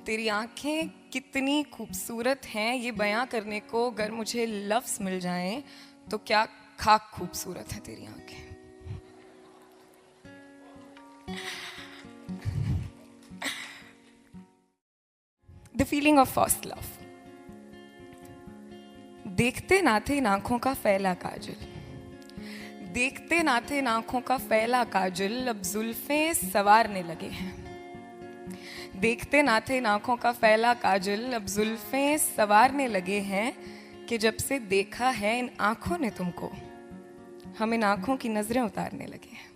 तेरी आंखें कितनी खूबसूरत हैं, ये बयां करने को अगर मुझे लफ्ज मिल जाएं तो क्या खाक खूबसूरत है तेरी आंखें। The feeling of first love. देखते ना थे इन आंखों का फैला काजल, देखते ना थे इन आंखों का फैला काजल, अब जुल्फें सवारने लगे हैं। देखते ना थे इन आंखों का फैला काजल, अब जुल्फें सवारने लगे हैं कि जब से देखा है इन आंखों ने तुमको, हम इन आंखों की नजरें उतारने लगे हैं।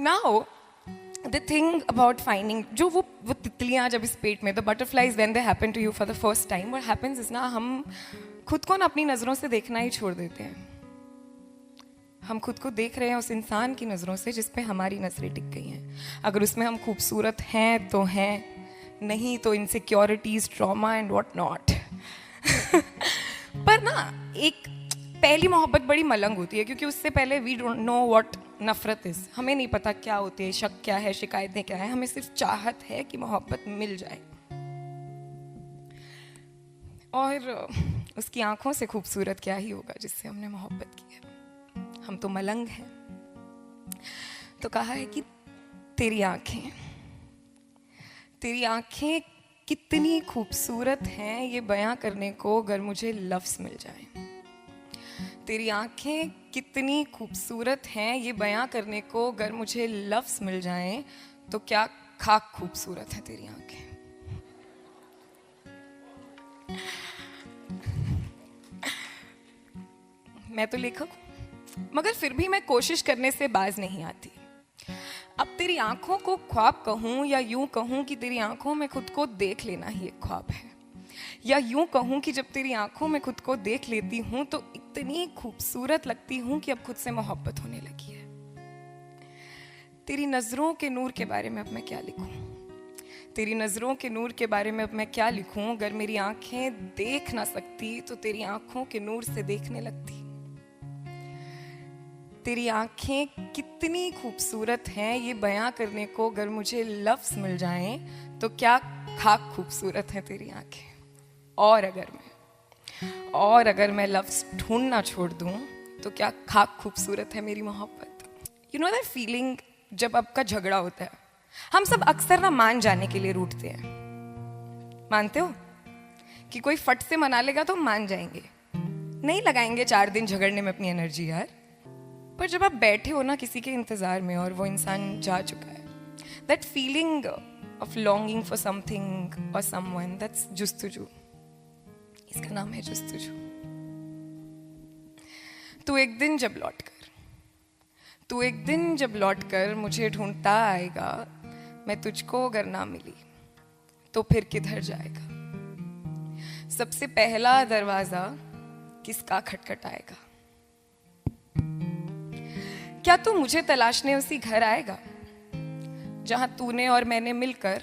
Now the thing about finding, जो वो तितलियां जब इस पेट में, the butterflies when they happen to you for the first time, what happens is ना, हम खुद को ना अपनी नजरों से देखना ही छोड़ देते हैं। हम खुद को देख रहे हैं उस इंसान की नज़रों से जिस पे हमारी नज़रें टिक गई हैं। अगर उसमें हम खूबसूरत हैं तो हैं, नहीं तो insecurities, trauma and what not. पर ना एक पहली मोहब्बत बड़ी मलंग होती है, क्योंकि उससे पहले वी डोंट नो व्हाट नफरत इज। हमें नहीं पता क्या होती है, शक क्या है, शिकायतें क्या है। हमें सिर्फ चाहत है कि मोहब्बत मिल जाए। और उसकी आंखों से खूबसूरत क्या ही होगा जिससे हमने मोहब्बत की है। हम तो मलंग हैं। तो कहा है कि तेरी आंखें कितनी खूबसूरत हैं, ये बयां करने को अगर मुझे लफ्ज मिल जाए। तेरी आंखें कितनी खूबसूरत हैं, ये बयां करने को अगर मुझे लफ्ज मिल जाए तो क्या खाक खूबसूरत है तेरी आंखें। मैं तो लेखक हूं, मगर फिर भी मैं कोशिश करने से बाज नहीं आती। अब तेरी आंखों को ख्वाब कहूं या यूं कहूं कि तेरी आंखों में खुद को देख लेना ही एक ख्वाब है, या यूं कहूं कि जब तेरी आंखों में खुद को देख लेती हूं तो इतनी खूबसूरत लगती हूं कि अब खुद से मोहब्बत होने लगी है। तेरी नजरों के नूर के बारे में अब मैं क्या लिखूं, तेरी नजरों के नूर के बारे में अब मैं क्या लिखूं। अगर मेरी आंखें देख ना सकती तो तेरी आंखों के नूर से देखने लगती। तेरी आंखें कितनी खूबसूरत हैं, ये बयां करने को अगर मुझे लफ्ज मिल जाएं तो क्या खाक खूबसूरत है तेरी आंखें। और अगर मैं लफ्ज ढूंढना छोड़ दूं तो क्या खाक खूबसूरत है मेरी मोहब्बत। यू नो दैट फीलिंग जब आपका झगड़ा होता है, हम सब अक्सर ना मान जाने के लिए रूठते हैं। मानते हो कि कोई फट से मना लेगा तो हम मान जाएंगे, नहीं लगाएंगे 4 दिन झगड़ने में अपनी एनर्जी यार। पर जब आप बैठे हो ना किसी के इंतजार में और वो इंसान जा चुका है, that feeling of longing for something और समवन, दैट्स जुस्तुजू। इसका नाम है जुस्तुजू। तू एक दिन जब लौट कर मुझे ढूंढता आएगा, मैं तुझको अगर ना मिली तो फिर किधर जाएगा। सबसे पहला दरवाजा किसका खटखटाएगा। क्या तू मुझे तलाशने उसी घर आएगा जहां तूने और मैंने मिलकर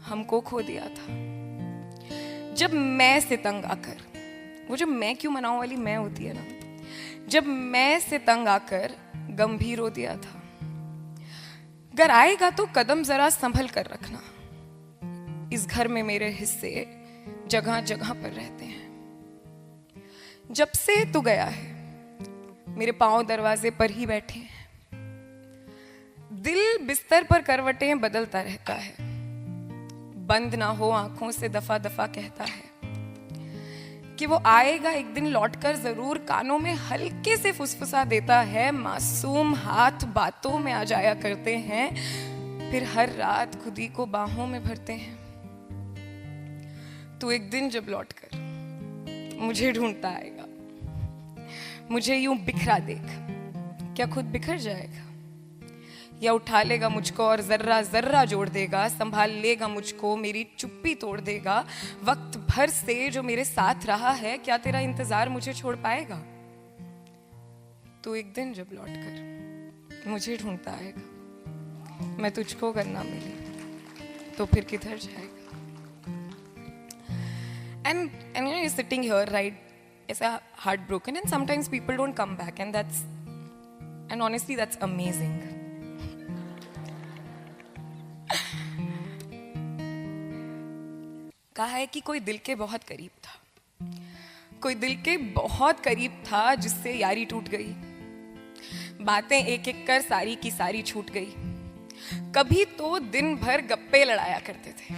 हमको खो दिया था। जब मैं से तंग आकर, वो जो मैं क्यों मनाऊं वाली मैं होती है ना, जब मैं से तंग आकर गंभीर हो दिया था। अगर आएगा तो कदम जरा संभल कर रखना, इस घर में मेरे हिस्से जगह जगह पर रहते हैं। जब से तू गया है मेरे पांव दरवाजे पर ही बैठे हैं। दिल बिस्तर पर करवटें बदलता रहता है, बंद ना हो आंखों से दफा दफा कहता है कि वो आएगा एक दिन लौटकर जरूर। कानों में हल्के से फुसफुसा देता है, मासूम हाथ बातों में आ जाया करते हैं, फिर हर रात खुद ही को बाहों में भरते हैं। तो एक दिन जब लौटकर मुझे ढूंढता आएगा, मुझे यूं बिखरा देख, क्या खुद बिखर जाएगा या उठा लेगा मुझको और जर्रा जर्रा जोड़ देगा। संभाल लेगा मुझको, मेरी चुप्पी तोड़ देगा। वक्त भर से जो मेरे साथ रहा है, क्या तेरा इंतजार मुझे छोड़ पाएगा। तो एक दिन जब लौटकर मुझे ढूंढता आएगा, मैं तुझको अगर ना मिली तो फिर किधर जाएगा। And you know, you're sitting here, right? It's heartbroken, and sometimes people don't come back, and honestly, that's amazing. कहा है कि कोई दिल के बहुत करीब था, कोई दिल के बहुत करीब था जिससे यारी टूट गई। बातें एक एक कर सारी की सारी छूट गई। कभी तो दिन भर गप्पे लड़ाया करते थे,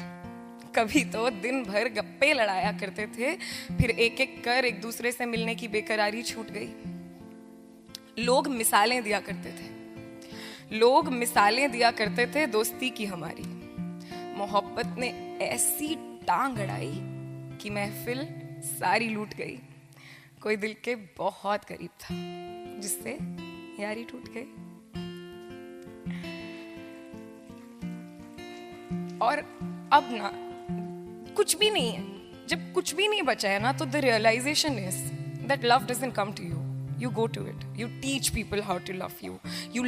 कभी तो दिन भर गप्पे लड़ाया करते थे, फिर एक एक कर एक दूसरे से मिलने की बेकरारी छूट गई। लोग मिसालें दिया करते थे, लोग मिसालें दिया करते थे दोस्ती की हमारी। मोहब्बत ने ऐसी टांग अड़ाई कि महफिल सारी लूट गई। कोई दिल के बहुत करीब था जिससे यारी टूट गई। और अब ना कुछ भी नहीं है, जब कुछ भी नहीं बचा है ना, तो the realisation is that love doesn't come to you, you go to it, you teach people how to love you, you